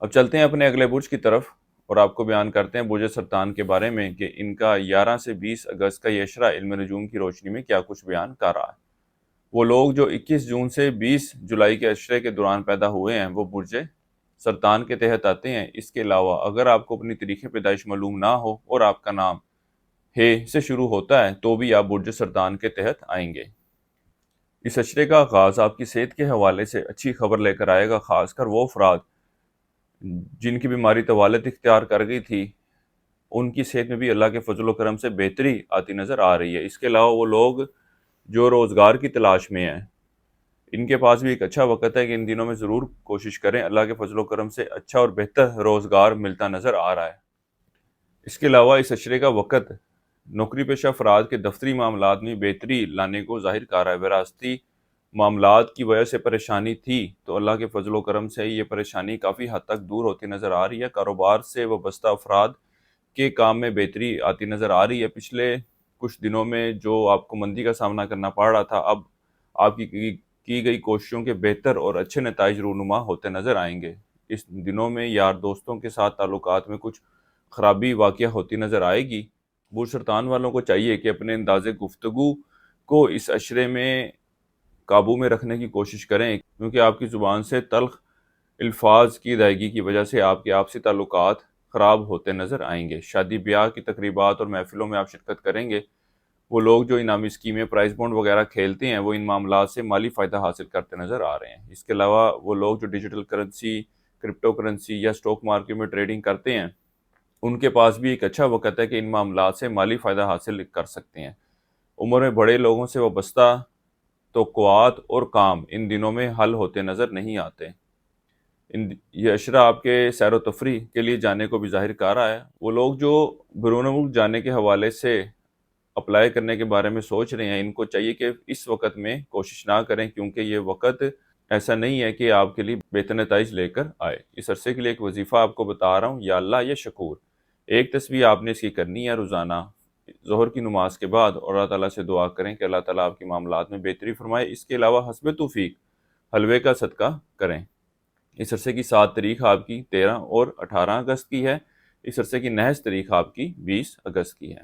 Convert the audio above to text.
اب چلتے ہیں اپنے اگلے برج کی طرف اور آپ کو بیان کرتے ہیں برج سرطان کے بارے میں کہ ان کا 11 سے 20 اگست کا یہ اشرہ علم نجوم کی روشنی میں کیا کچھ بیان کر رہا ہے۔ وہ لوگ جو 21 جون سے 20 جولائی کے اشرے کے دوران پیدا ہوئے ہیں وہ برج سرطان کے تحت آتے ہیں۔ اس کے علاوہ اگر آپ کو اپنی تاریخ پیدائش معلوم نہ ہو اور آپ کا نام ہے سے شروع ہوتا ہے تو بھی آپ برج سرطان کے تحت آئیں گے۔ اس اشرے کا آغاز آپ کی صحت کے حوالے سے اچھی خبر لے کر آئے گا، خاص کر وہ افراد جن کی بیماری طوالت اختیار کر گئی تھی ان کی صحت میں بھی اللہ کے فضل و کرم سے بہتری آتی نظر آ رہی ہے۔ اس کے علاوہ وہ لوگ جو روزگار کی تلاش میں ہیں ان کے پاس بھی ایک اچھا وقت ہے کہ ان دنوں میں ضرور کوشش کریں، اللہ کے فضل و کرم سے اچھا اور بہتر روزگار ملتا نظر آ رہا ہے۔ اس کے علاوہ اس اشرے کا وقت نوکری پیشہ افراد کے دفتری معاملات میں بہتری لانے کو ظاہر کر رہا ہے۔ وراثتی معاملات کی وجہ سے پریشانی تھی تو اللہ کے فضل و کرم سے یہ پریشانی کافی حد تک دور ہوتی نظر آ رہی ہے۔ کاروبار سے وابستہ افراد کے کام میں بہتری آتی نظر آ رہی ہے۔ پچھلے کچھ دنوں میں جو آپ کو مندی کا سامنا کرنا پڑ رہا تھا اب آپ کی گئی کوششوں کے بہتر اور اچھے نتائج رونما ہوتے نظر آئیں گے۔ اس دنوں میں یار دوستوں کے ساتھ تعلقات میں کچھ خرابی واقعہ ہوتی نظر آئے گی۔ برج سرطان والوں کو چاہیے کہ اپنے انداز گفتگو کو اس اشرے میں قابو میں رکھنے کی کوشش کریں، کیونکہ آپ کی زبان سے تلخ الفاظ کی ادائیگی کی وجہ سے آپ کے آپسی تعلقات خراب ہوتے نظر آئیں گے۔ شادی بیاہ کی تقریبات اور محفلوں میں آپ شرکت کریں گے۔ وہ لوگ جو انعامی اسکیمیں، پرائز بونڈ وغیرہ کھیلتے ہیں وہ ان معاملات سے مالی فائدہ حاصل کرتے نظر آ رہے ہیں۔ اس کے علاوہ وہ لوگ جو ڈیجیٹل کرنسی، کرپٹو کرنسی یا اسٹاک مارکیٹ میں ٹریڈنگ کرتے ہیں ان کے پاس بھی ایک اچھا وقت ہے کہ ان معاملات سے مالی فائدہ حاصل کر سکتے ہیں۔ عمر میں بڑے لوگوں سے وابستہ توقعات اور کام ان دنوں میں حل ہوتے نظر نہیں آتے۔ یہ اشرہ آپ کے سیر و تفریح کے لیے جانے کو بھی ظاہر کر رہا ہے۔ وہ لوگ جو بیرون ملک جانے کے حوالے سے اپلائی کرنے کے بارے میں سوچ رہے ہیں ان کو چاہیے کہ اس وقت میں کوشش نہ کریں، کیونکہ یہ وقت ایسا نہیں ہے کہ آپ کے لیے بہتر نتائج لے کر آئے۔ اس عرصے کے لیے ایک وظیفہ آپ کو بتا رہا ہوں، یا اللہ یا شکور۔ ایک تسبیح آپ نے اس کی کرنی ہے روزانہ ظہر کی نماز کے بعد، اور اللہ تعالیٰ سے دعا کریں کہ اللہ تعالیٰ آپ کے معاملات میں بہتری فرمائے۔ اس کے علاوہ حسب توفیق حلوے کا صدقہ کریں۔ اس عرصے کی 7 تاریخ آپ کی 13 اور 18 اگست کی ہے۔ اس عرصے کی نحس تاریخ آپ کی 20 اگست کی ہے۔